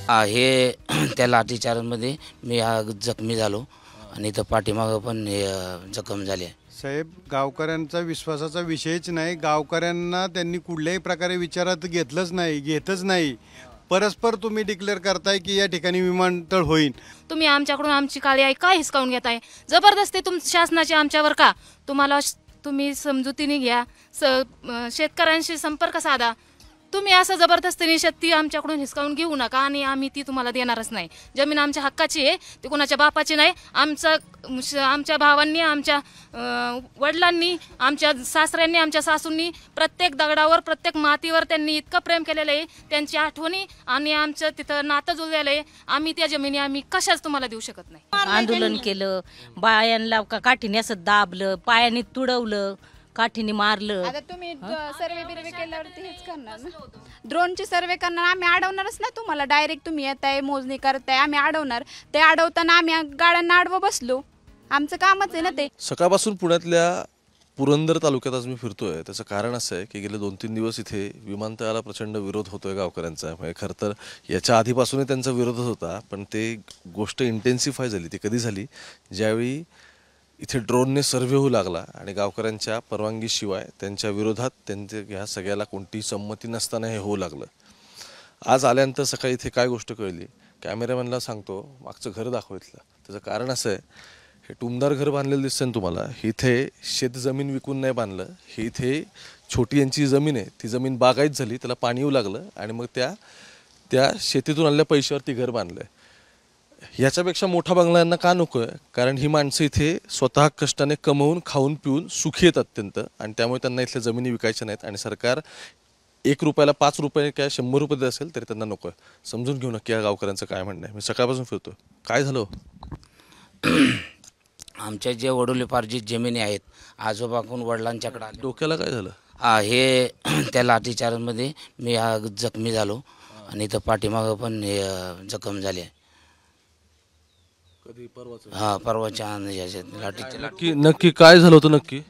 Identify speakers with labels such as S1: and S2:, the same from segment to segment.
S1: हे त्या लाठीचार्जमध्ये मी जखमी झालो आणि इथं पाठीमागं पण जखम झाली आहे.
S2: साहेब, गावकऱ्यांचा विश्वासाचा विषयच नाही. गावकऱ्यांना त्यांनी कुठल्याही प्रकारे विचारात घेतच नाही. परस्पर तुम्ही डिक्लेअर करताय की या ठिकाणी विमानतळ होईल.
S3: तुम्ही आमच्याकडून आमची काळी आई काय हिसकावून घेताय? जबरदस्ती शासनाची आमच्यावर का? तुम्ही समजुतीने घ्या, शेतकऱ्यांशी संपर्क साधा. तुम्ही असं जबरदस्तीने शेती आमच्याकडून हिसकावून घेऊ नका आणि आम्ही ती तुम्हाला देणारच नाही. जमीन आमच्या हक्काची आहे, ती कोणाच्या बापाची नाही. आमच्या भावांनी, आमच्या वडिलांनी, आमच्या सासऱ्यांनी, आमच्या सासूंनी प्रत्येक दगडावर, प्रत्येक मातीवर त्यांनी इतकं प्रेम केलेलं आहे. त्यांची आठवणी आणि आमचं तिथं नातं जुळलेलं आहे. आम्ही त्या जमिनी आम्ही कशाच तुम्हाला देऊ शकत नाही.
S4: आंदोलन केलं, बायांना काठीने असं दाबलं, पायाने तुडवलं, काठीने मारलं.
S5: आता तुम्ही सर्वे बिर्वे केल्यावरती हेच करणार ना, ड्रोनची सर्वे करणार. आम्ही अडवणारच ना तुम्हाला. डायरेक्ट तुम्ही येताय, मोजणी करताय, आम्ही अडवणार. ते अडवताना आम्ही गाड्यांना आडवं बसलो. आमचं कामच आहे ना ते.
S6: सकाळपासून पुण्यातल्या पुरंदर तालुक्यात आज मी फिरतोय. त्याचं कारण असं आहे की गेले 2-3 दिवस इथे विमानतळाला प्रचंड विरोध होतोय गावकऱ्यांचा. म्हणजे खरं तर याच्या आधीपासूनही त्यांचा विरोध होता, पण ते गोष्ट इंटेन्सिफाय झाली. ती कधी झाली? ज्यावेळी इथे ड्रोनने सर्व्हे होऊ लागला आणि गावकऱ्यांच्या परवानगीशिवाय त्यांच्या विरोधात ह्या सगळ्याला कोणतीही संमती नसताना हे होऊ लागलं. आज आल्यानंतर सकाळी इथे काय गोष्ट कळली, कॅमेरामॅनला सांगतो मागचं घर दाखवायचं. त्याचं कारण असं आहे, हे टुमदार घर बांधलेलं दिसतं ना तुम्हाला, इथे शेतजमीन विकून नाही बांधलं. ही इथे छोटी यांची जमीन आहे, ती जमीन बागायत झाली, त्याला पाणी येऊ लागलं आणि मग त्या शेतीतून आलेल्या पैशावरती घर बांधलं आहे. याच्यापेक्षा मोठा बंगला यांना का नको आहे? कारण ही माणसं इथे स्वतः कष्टाने कमवून खाऊन पिऊन सुखी आहेत अत्यंत, आणि त्यामुळे त्यांना इथल्या जमिनी विकायच्या नाहीत. आणि सरकार 1 रुपयाला 5 रुपये काय 100 रुपये देत असेल तरी त्यांना नको आहे. समजून घेऊ नक्की या गावकऱ्यांचं काय म्हणणं आहे. मी सकाळपासून फिरतो. काय झालं?
S1: आमच्या जे वडिलोपार्जित जमिनी आहेत, आजोबाकडून वडिलांच्याकडे आले.
S6: डोक्याला काय झालं?
S1: हे त्या लाठीचार्जमध्ये मी जखमी झालो आणि इथं पाठीमागं पण जखम झाली आहे.
S6: कधी? परवाच?
S1: हां, परवाच्या लाठीच्या.
S6: नक्की काय झालं होतं? नक्की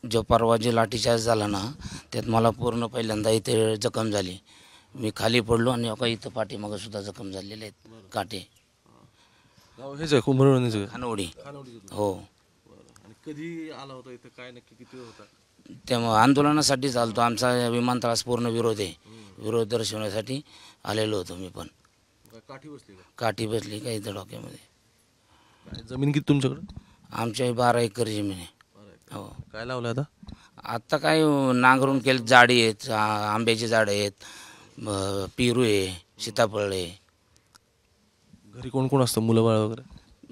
S1: जो परवा जे लाठीचार्ज झाला ना, त्यात मला पूर्ण पहिल्यांदा इथे जखम झाली. मी खाली पडलो आणि इथं पाठीमागं सुद्धा जखम झालेले आहेत. काटे.
S6: हेच आहे कुंभरवणीचं?
S1: खानवडी. हो.
S6: आणि कधी आला होता इथं? काय नक्की किती होता?
S1: तेव्हा आंदोलनासाठी चालतो. आमचा विमानतळास पूर्ण विरोध आहे. विरोध दर्शवण्यासाठी आलेलो होतो मी पण.
S6: काठी बसली?
S1: काठी बसली का इथं डोक्यामध्ये.
S6: जमीन किती तुमच्याकडे?
S1: आमच्या 12 एकर जमीन आहे. हो.
S6: काय लावलं आता?
S1: आत्ता काय नांगरून केलं. झाडी आहेत, आंब्याची झाडं आहेत, पेरू आहे, सीताफळ आहे.
S6: घरी कोण कोण असतं? मुलं बाळ वगैरे?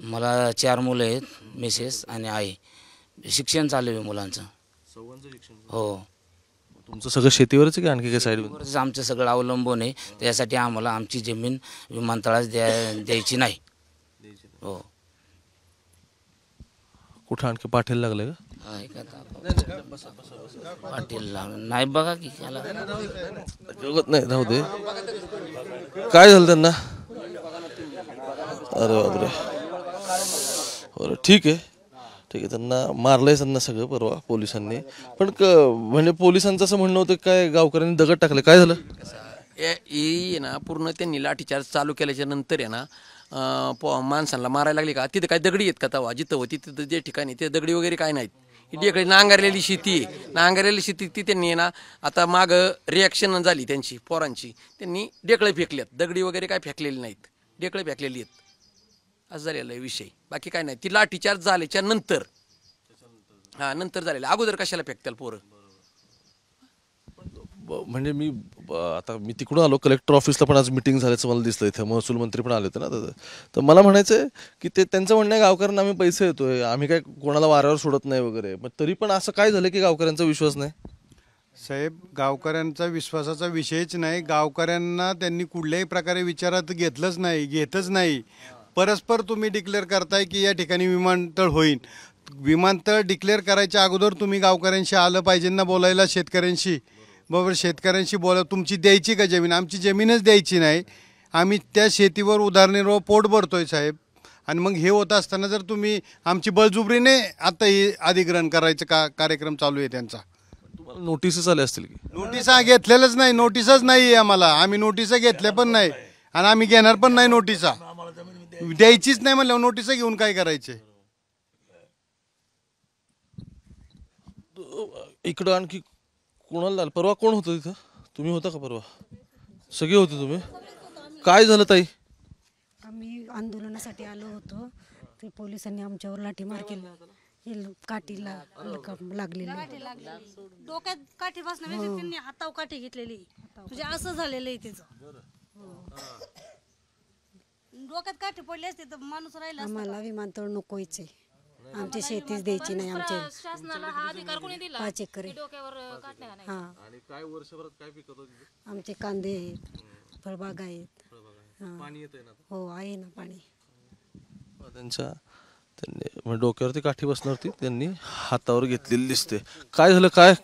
S1: मला 4 मुलं आहेत, मिसेस आणि आई. शिक्षण चालू आहे मुलांचं.
S6: सर्वांचं शिक्षण?
S1: हो.
S6: तुमचं सगळं शेतीवरच की आणखी काय साईड?
S1: आमचं सगळं अवलंबून आहे. त्यासाठी आम्हाला आमची जमीन विमानतळास द्यायची नाही. हो.
S6: कुठं आणखी पाठीला लागलं का?
S1: पाटील नाही बघा की
S6: जगत नाही. राहू दे. काय झालं त्यांना? अरे बापरे. बरं, ठीक आहे. त्यांना मारलंय त्यांना सगळं परवा पोलिसांनी. पण म्हणजे पोलिसांचं असं म्हणणं होतं काय गावकऱ्यांनी दगड टाकले? काय झालं?
S7: ना पूर्ण त्यांनी लाठीचार्ज चालू केल्याच्या नंतर आहे ना, माणसांना मारायला लागली का. तिथं काय दगडी आहेत का? तवा जिथं होती तिथं जे ठिकाणी ते दगडी वगैरे काय नाहीत. इकडे नांगरलेली शेती आहे. नांगरलेली शेती ती त्यांनी ना आता मागं रिॲक्शन झाली त्यांची पोरांची. त्यांनी डेकळे फेकल्यात. दगडी वगैरे काय फेकलेली नाहीत, डेकळे फेकलेली आहेत. असं झालेला आहे विषय. बाकी काय नाही. ती लाठीचार्ज झाल्याच्या नंतर, नंतर झालेलं. अगोदर कशाला फेकत्याल पोरं?
S6: म्हणजे मी तिकडून आलो. कलेक्टर ऑफिसला पण आज मिटिंग झाल्याचं मला दिसलं. इथं महसूल मंत्री पण आले होते ना. तर मला म्हणायचं आहे की त्यांचं म्हणणं आहे गावकऱ्यांना आम्ही पैसे देतोय, आम्ही काय कोणाला वाऱ्यावर सोडत नाही वगैरे. मग तरी पण असं काय झालं की गावकऱ्यांचा विश्वास नाही?
S2: साहेब, गावकऱ्यांचा विश्वासाचा विषयच नाही. गावकऱ्यांना त्यांनी कुठल्याही प्रकारे विचारात घेतच नाही. परस्पर तुम्ही डिक्लेअर करताय की या ठिकाणी विमानतळ होईल. विमानतळ डिक्लेअर करायच्या अगोदर तुम्ही गावकऱ्यांशी आलं पाहिजे ना बोलायला, शेतकऱ्यांशी. बरोबर, शेतकऱ्यांशी बोला. तुमची द्यायची का जमीन? आमची जमीनच द्यायची नाही. आम्ही त्या शेतीवर उदारनिर्वाह पोट भरतोय साहेब. आणि मग हे होत असताना जर तुम्ही आमची बळजुबरीने आता हे अधिग्रहण करायचं कार्यक्रम चालू आहे त्यांचा.
S6: नोटीसेस आले असतील की?
S2: नोटिसा घेतलेलंच नाही, नोटीसच नाही आम्हाला. आम्ही नोटिसा घेतल्या पण नाही आणि आम्ही घेणार पण नाही नोटिसा. द्यायचीच नाही म्हणल्यावर नोटिसा घेऊन काय करायचे?
S6: इकडं आणखी कोणाला झालं? परवा कोण होतं तिथं? तुम्ही होता का परवा? सगळे होते तुम्ही? काय झालं ताई?
S8: आम्ही आंदोलनासाठी आलो होतो, ते पोलिसांनी आमच्यावर लाठीमार केला. हे काठीला लागलेली.
S9: डोक्यात काठी बसण्यापेक्षा त्यांनी हातावर काठी घेतलेली, म्हणजे असं झालेलं आहे त्याचं. डोक्यात काठी पडली असते तर माणूस राहिला असता.
S8: आम्हाला विमानतळ नकोच आहे. आमची शेतीच द्यायची नाही. आमचे
S3: शासनाला हा अधिकार कोणी दिला
S8: 5 एकर आहे.
S3: डोक्यावर काढण्या का नाही?
S8: हा,
S6: आणि काय वर्षभरात काय पिकत होती?
S8: आमचे कांदे आहेत, फळबाग आहेत.
S6: पाणी येतंय ना?
S8: हो, आहे ना पाणी.
S6: त्यांनी डोक्यावरती काठी बसणारती त्यांनी हातावर घेतलेली दिसते. काय झालं? काय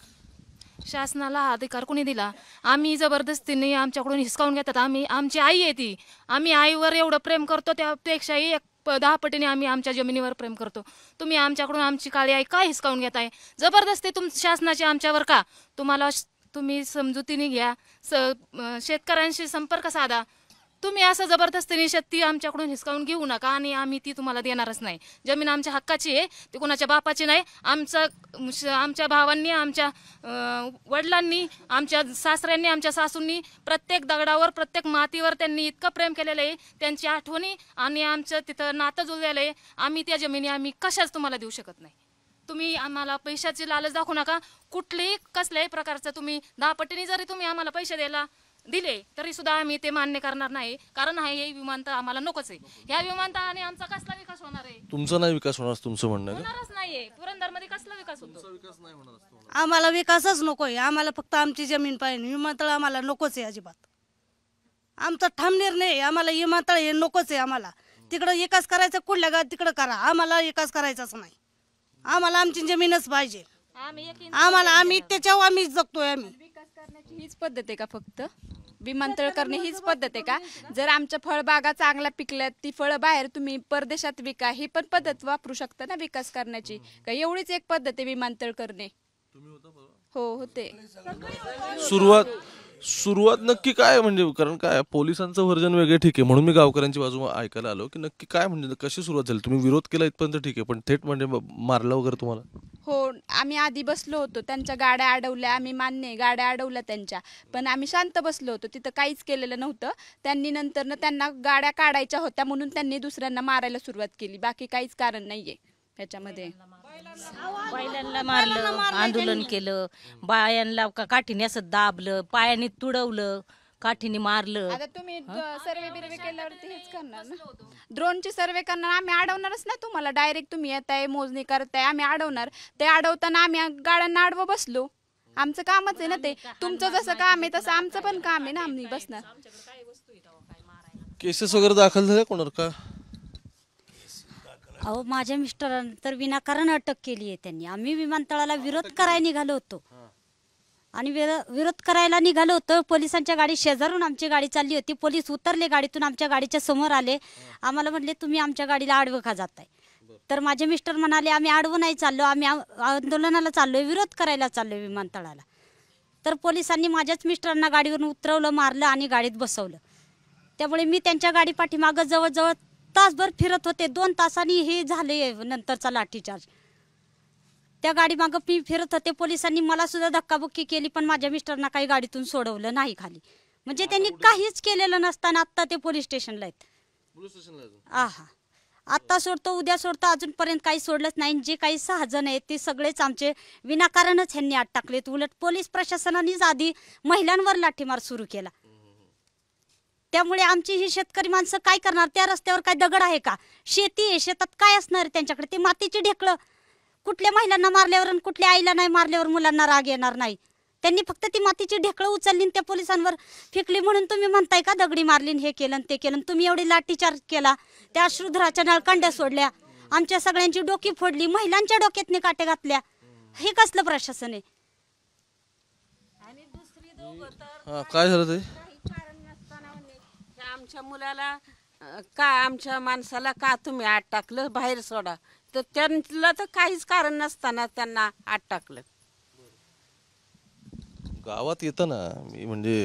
S3: शासनाला हा अधिकार कोणी दिला? आम्ही जबरदस्तीने आमच्याकडून हिसकावून घेतात. आमची आई आहे ती. आम्ही आईवर एवढं प्रेम करतो, त्यापेक्षाही 10 पटीने आम्ही आमच्या जमिनीवर प्रेम करतो. तुम्ही आमच्याकडून आमची काळी आई काय हिसकावून घेताय? जबरदस्ती शासनाची आमच्यावर का? तुम्ही समजुतीने घ्या, शेतकऱ्यांशी संपर्क साधा. तुम्ही असं जबरदस्तीने शेती आमच्याकडून हिसकावून घेऊ नका आणि आम्ही ती तुम्हाला देणारच नाही. जमीन आमच्या हक्काची आहे, ती कोणाच्या बापाची नाही. आमच्या भावांनी, आमच्या वडिलांनी, आमच्या सासऱ्यांनी, आमच्या सासूंनी प्रत्येक दगडावर, प्रत्येक मातीवर त्यांनी इतकं प्रेम केलेलं आहे. त्यांची आठवणी आणि आमचं तिथं नातं जुळलेलं आहे. आम्ही त्या जमिनी आम्ही कशाच तुम्हाला देऊ शकत नाही. तुम्ही आम्हाला पैशाची लालच दाखवू नका. कुठल्याही कसल्याही प्रकारचं तुम्ही 10 पटीने जरी तुम्ही आम्हाला पैसे द्यायला दिले तरी सुद्धा आम्ही ते मान्य करणार नाही. कारण हे विमानतळ आम्हाला नकोच आहे. ह्या विमानतळाने आमचा कसला विकास होणार आहे?
S6: तुमचा नाही विकास होणार तुमचं म्हणणं आहे का?
S3: होणारच नाहीये. पुरंदरमध्ये कसला विकास होतो?
S9: आम्हाला विकासच नकोय. आम्हाला फक्त आमची जमीन पाहिजे. विमानतळ आम्हाला नकोच आहे अजिबात. आमचा ठाम निर्णय आहे. आम्हाला विमानतळ हे नकोच आहे. आम्हाला तिकडं विकास करायचा, कुठल्या गावात तिकडं करा. आम्हाला विकास करायचाच नाही. आम्हाला आमची जमीनच पाहिजे. आम्ही त्याच्यावर आम्ही जगतोय. आम्ही
S5: विकास करण्याची हीच पद्धत आहे का? फक्त विमानतळ करणे हीच पद्धत आहे का? जर आमच्या फळबागा चांगल्या पिकल्यात, ती फळं बाहेर तुम्ही परदेशात विका, ही पण पद्धत वापरू शकता ना विकास करण्याची. का एवढीच एक पद्धत आहे विमानतळ करणे? हो, होते.
S6: सुरुवात नक्की काय म्हणजे? कारण काय पोलिसांचं वर्जन वेगळे, ठीक आहे, म्हणून मी गावकऱ्यांची बाजू ऐकायला आलो की नक्की काय म्हणजे कशी सुरुवात झाली? तुम्ही विरोध केला इथपर्यंत ठीक आहे, पण थेट म्हणजे मारलं वगैरे तुम्हाला?
S5: हो, आम्ही आधी बसलो होतो. त्यांच्या गाड्या अडवल्या, आम्ही मान्य आहे, गाड्या अडवल्या त्यांच्या. पण आम्ही शांत बसलो होतो, तिथं काहीच केलेलं नव्हतं. त्यांनी नंतर त्यांना गाड्या काढायच्या होत्या म्हणून त्यांनी दुसऱ्यांना मारायला सुरुवात केली. बाकी काहीच कारण नाहीये त्याच्यामध्ये.
S4: बैलांना मारलं, आंदोलन केलं, बायांना काठीने असं दाबलं, पायाने तुडवलं, काठीने मारलं.
S5: आता तुम्ही सर्वे बिर्वे केल्यावरती हेच करणार ना? ड्रोनची सर्वे करणार. आम्ही अडवणारच ना तुम्हाला. डायरेक्ट तुम्ही येताय, मोजणी करताय, आम्ही अडवणार. ते अडवताना आम्ही गाड्यांना अडवं बसलो. आमचं कामच आहे ना ते. तुमचं जसं काम आहे तसं आमचं पण काम आहे ना. आम्ही बसणार.
S6: केसेस वगैरे दाखल झाले कोणावर का?
S8: अहो, माझ्या मिस्टरांना तर विनाकारण अटक केली आहे त्यांनी. आम्ही विमानतळाला विरोध करायला निघालो होतो आणि विरोध करायला निघालो होतो. पोलिसांच्या गाडी शेजारून आमची गाडी चालली होती. पोलीस उतरले गाडीतून, आमच्या गाडीच्या समोर आले. आम्हाला म्हणले तुम्ही आमच्या गाडीला आडवं का जाताय? तर माझे मिस्टर म्हणाले आम्ही आडवं नाही चाललो, आम्ही आंदोलनाला चाललोय, विरोध करायला चाललोय विमानतळाला. तर पोलिसांनी माझ्याच मिस्टरांना गाडीवरून उतरवलं, मारलं आणि गाडीत बसवलं. त्यामुळे मी त्यांच्या गाडी पाठीमागं जवळजवळ तासभर फिरत होते. 2 तासांनी हे झाले नंतरचा लाठीचार्ज. त्या गाडीमागं मी फिरत होते. पोलिसांनी मला सुद्धा धक्काबुक्की केली, पण माझ्या मिस्टरना काही गाडीतून सोडवलं नाही खाली. म्हणजे त्यांनी काहीच केलेलं नसताना आत्ता ते पोलीस स्टेशनला आहेत. आहा, आत्ता सोडतो, उद्या सोडतो, अजूनपर्यंत काही सोडलंच नाही. जे काही 6 जण आहेत ते सगळेच आमचे विनाकारणच ह्यांनी आत टाकलेत. उलट पोलीस प्रशासनानेच आधी महिलांवर लाठीमार सुरू केला. त्यामुळे आमची ही शेतकरी माणसं काय करणार? त्या रस्त्यावर काय दगड आहे का? शेती आहे, शेतात काय असणार आहे त्यांच्याकडे? ते मातीची ढेकळं. कुठल्या महिलांना मारल्यावर आणि कुठल्या आईला नाही मारल्यावर मुलांना राग येणार नाही? त्यांनी फक्त ती मातीची ढेकळं उचलली आणि त्या पोलिसांवर फेकली म्हणून तुम्ही म्हणताय का दगडी मारली, हे केलं ते केलं? तुम्ही एवढी लाठीचार्ज केला, त्या अश्रुधराच्या नळकांड्या सोडल्या, आमच्या सगळ्यांची डोकी फोडली, महिलांच्या डोक्यातने काटे घातल्या. हे कसलं प्रशासन आहे?
S6: काय झालं ते?
S10: आमच्या मुलाला का, आमच्या माणसाला का तुम्ही आत टाकलं, बाहेर सोडा? तर त्यांना तर काहीच कारण नसताना त्यांना आत टाकलं.
S6: गावात येताना मी म्हणजे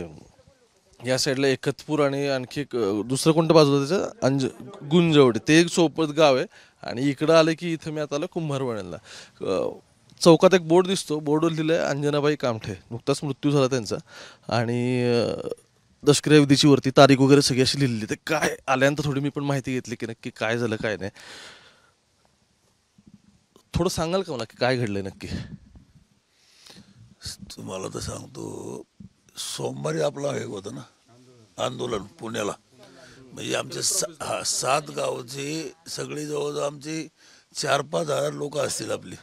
S6: या साईडला एकतपूर आणि आणखी एक दुसरं कोणतं बाजूला त्याचं गुंजवडे ते एक सोपत गाव आहे आणि इकडं आलं की इथं मी आता आलो कुंभारवाड्याला. चौकात एक बोर्ड दिसतो, बोर्डवर लिहिलं आहे अंजनाबाई कामठे. नुकताच मृत्यू झाला त्यांचा आणि दशक्रिया विधीची वरती तारीख वगैरे सगळी अशी लिहिलेली. ते काय आल्यानंतर थोडी मी पण माहिती घेतली की नक्की काय झालं काय नाही. थोडं सांगाल का मला की काय घडलंय नक्की?
S11: तुम्हाला तर सांगतो, सोमवारी आपला हे होतं ना आंदोलन पुण्याला, म्हणजे आमचे 7 गावचे सगळी जवळजवळ आमची 4-5 हजार लोक असतील आपली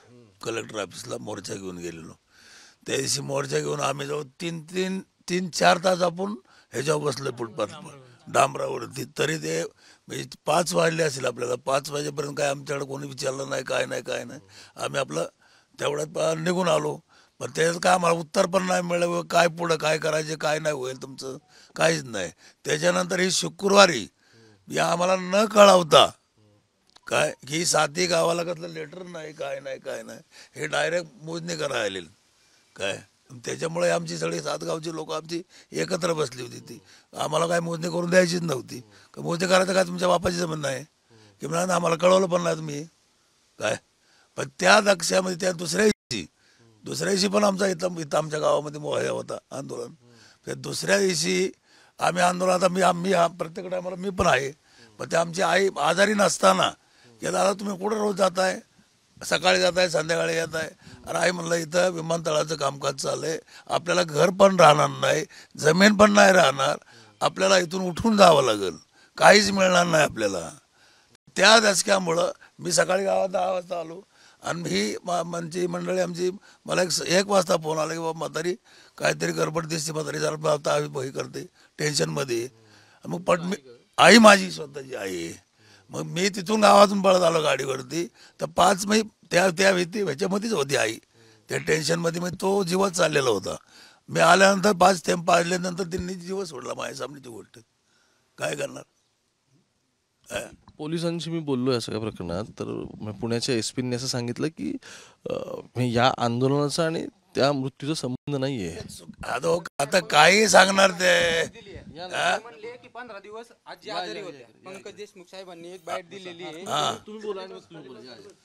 S11: कलेक्टर ऑफिसला मोर्चा घेऊन गेलेलो. त्या दिवशी मोर्चा घेऊन आम्ही जवळ 3-4 तास आपण ह्याच्यावर बसलो फुटपाथ डांबरावरती. तरी ते म्हणजे 5 वाजले असेल आपल्याला. 5 वाजेपर्यंत काय आमच्याकडे कोणी विचारलं नाही, काय नाही. आम्ही आपलं तेवढ्यात निघून आलो. पण त्याच्यात काय आम्हाला उत्तर पण नाही मिळलं, काय पुढं काय करायचे, काय नाही होईल तुमचं, काहीच नाही. त्याच्यानंतर ही शुक्रवारी या आम्हाला न कळवता काय की 7ही गावाला कसलं लेटर नाही, काय नाही, हे डायरेक्ट मोजणी करायला आलेलं काय. त्याच्यामुळे आमची सगळी 7 गावची लोक आमची एकत्र बसली होती. ती आम्हाला काय मोजणी करून द्यायचीच नव्हती. मोजणी करायचं काय तुमच्या बापाची जमीन नाही की म्हणा, आम्हाला कळवलं पण नाही तुम्ही काय. पण त्या दक्षामध्ये त्या दुसऱ्या दिवशी पण आमचा इथं आमच्या गावामध्ये मोहया होता आंदोलन. त्या दुसऱ्या दिवशी आम्ही आंदोलन, आता आम्ही प्रत्येक टायमाला मी पण आहे. पण ते आमची आई आजारी नसताना की दादा तुम्ही कुठं रोज जाताय, सकाळी जाताय संध्याकाळी येताय. आणि आई म्हणलं इथं विमानतळाचं कामकाज चाललंय, आपल्याला घर पण राहणार नाही, जमीन पण नाही राहणार, आपल्याला इथून उठून जावं लागेल, काहीच मिळणार नाही आपल्याला. त्या दशक्यामुळं मी सकाळी गावात 10 वाजता आलो आणि ही म्हणजे मंडळी आमची मला 1 वाजता फोन आला की बाबा म्हातारी काहीतरी गडबड दिसते, म्हातारी जरा हे करते टेन्शनमध्ये. मग मी आई माझी स्वतःची आई, मग मी तिथून गावातून पळत आलो गाडीवरती. तर 5 मी त्या ह्याच्यामध्येच होती आई, त्या टेन्शनमध्ये. मग तो जीवच चाललेला होता. मी आल्यानंतर 5 थेंब पाजल्यानंतर त्यांनी जीवच सोडला माझ्या सामनेची गोष्ट. काय करणार?
S6: पोलिसांशी मी बोललो या सगळ्या प्रकरणात, तर पुण्याच्या एसपींनी असं सांगितलं की या आंदोलनाचा आणि त्या मृत्यूचा संबंध नाहीये.
S11: आता काही सांगणार ते.
S12: 15 दिवस आजी आजारी होत्या. पंकज देशमुख साहेबांनी एक बाईट दिलेली आहे.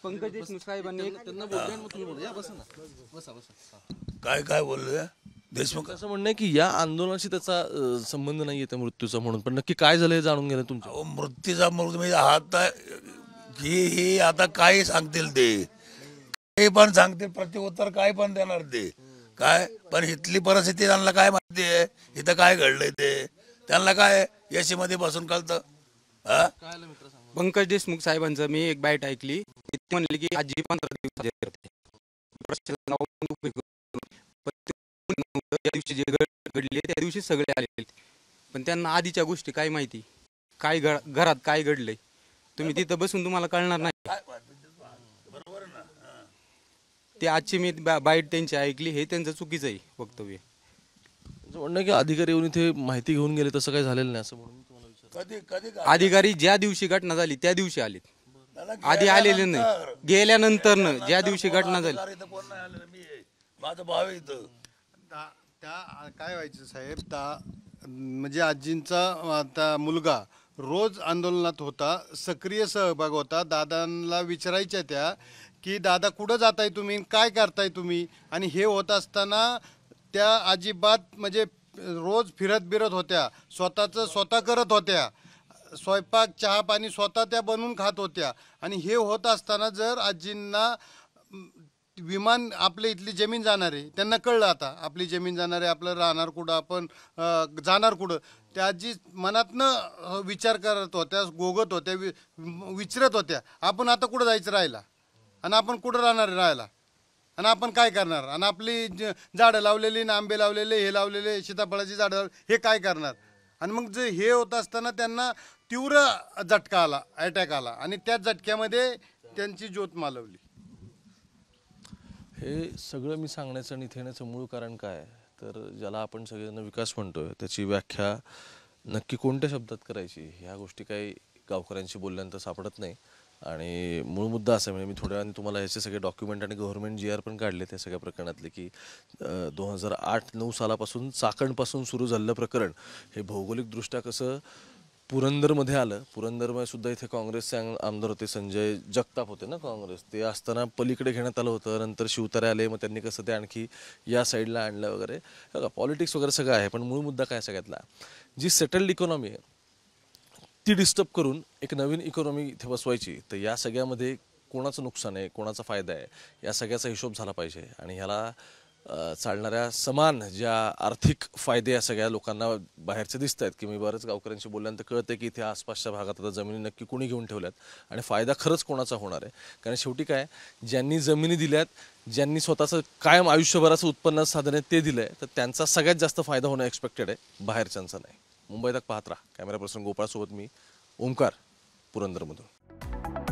S12: पंकज देशमुख साहेबांनी
S11: काय बोलले देशमुख?
S6: असं म्हणणं आहे की या आंदोलनाशी त्याचा संबंध नाहीये त्या मृत्यूचा, म्हणून. पण नक्की काय झालं हे जाणून घेणं तुमचं.
S11: मृत्यूचा म्हणजे आता ही आता काय सांगतील ते, काही पण सांगतील, प्रत्युत्तर काय पण देणार ते काय. पण इथली परिस्थिती त्यांना काय माहिती आहे, इथं काय घडलंय ते त्यांना काय यशीमध्ये बसून कळतं.
S12: पंकज देशमुख साहेबांचं मी एक बाईट ऐकली, म्हणले की आजी 15 दिवस त्या दिवशी जे घडले त्या दिवशी सगळे आलेले, पण त्यांना आधीच्या गोष्टी काय माहिती, काय घरात काय घडलंय तुम्ही तिथं बसून तुम्हाला कळणार नाही. ते आजची मी बाईट त्यांची ऐकली, हे त्यांचं चुकीचं आहे वक्तव्य.
S6: म्हणणं की अधिकारी येऊन इथे माहिती घेऊन गेले, तसं काही झालेलं नाही असं म्हणून
S12: अधिकारी ज्या दिवशी घटना झाली त्या दिवशी आले, आधी आलेले नाही. गेल्यानंतर ज्या दिवशी घटना झाली
S11: माझं भाव इथं
S2: त्या काय व्हायचं साहेब, म्हणजे आजींचा आता मुलगा रोज आंदोलनात होता, सक्रिय सहभाग होता. दादांना विचारायच्या त्या की दादा कुठं जाताय तुम्ही, काय करताय तुम्ही. आणि हे होत असताना त्या अजिबात म्हणजे रोज फिरत होत्या, स्वतः करत होत्या, स्वयंपाक चहा पाणी स्वतः त्या बनवून खात होत्या. आणि हे होत असताना जर आजींना विमान आपल्या इथली जमीन जाणार आहे, त्यांना कळलं आता आपली जमीन जाणार आहे, आपलं राहणार कुठं, आपण जाणार कुठं, त्या आजी मनातनं विचार करत होत्या, गोगत होत्या, विचारत होत्या आपण आता कुठं जायचं राहायला, आणि आपण कुठं राहणार राहायला, आणि आपण काय करणार, आणि आपली झाडं लावलेली, आंबे लावलेले, हे लावलेले, सीताफळाची झाडं, हे काय करणार. आणि मग जे हे होत असताना त्यांना तीव्र झटका आला, अटॅक आला, आणि त्या झटक्यामध्ये त्यांची ज्योत मालवली.
S6: हे सगळं मी सांगण्याचं आणि इथे येण्याचं मूळ कारण काय, तर ज्याला आपण सगळ्यांना विकास म्हणतोय त्याची व्याख्या नक्की कोणत्या शब्दात करायची ह्या गोष्टी काही गावकऱ्यांशी बोलल्यानंतर सापडत नाही. आणि मूळ मुद्दा असा आहे, म्हणजे मी थोड्या वेळाने तुम्हाला ह्याचे सगळे डॉक्युमेंट आणि गव्हर्नमेंट GR पण काढले त्या सगळ्या प्रकरणातले, की 2008-9 सालापासून चाकणपासून सुरू झालेलं प्रकरण हे भौगोलिकदृष्ट्या कसं पुरंदरमध्ये आलं. पुरंदरमध्ये सुद्धा इथे काँग्रेसचे आमदार होते, संजय जगताप होते ना काँग्रेस, ते असताना पलीकडे घेण्यात आलं होतं. नंतर शिवतारे आले, मग त्यांनी कसं ते आणखी या साईडला आणलं वगैरे. बघा पॉलिटिक्स वगैरे सगळं आहे, पण मूळ मुद्दा काय सगळ्यातला, जी सेटल्ड इकॉनॉमी आहे ती डिस्टर्ब करून एक नवीन इकॉनॉमी इथे बसवायची. तर या सगळ्यामध्ये कोणाचं नुकसान आहे, कोणाचा फायदा आहे, या सगळ्याचा हिशोब झाला पाहिजे. आणि ह्याला चालणाऱ्या समान ज्या आर्थिक फायदे या सगळ्या लोकांना बाहेरचे दिसत आहेत, की मी बरेच गावकऱ्यांशी बोलल्यानंतर कळतं की इथे आसपासच्या भागात आता जमिनी नक्की कुणी घेऊन ठेवल्यात आणि फायदा खरंच कोणाचा होणार आहे. कारण शेवटी काय, ज्यांनी जमिनी दिल्यात, ज्यांनी स्वतःचं कायम आयुष्यभराचं उत्पन्न साधन आहे ते दिलं आहे, तर त्यांचा सगळ्यात जास्त फायदा होणं एक्सपेक्टेड आहे, बाहेरच्यांचा नाही. मुंबई तक पाहत राहा. कॅमेरा पर्सन गोपाळसोबत मी ओमकार, पुरंदरमधून.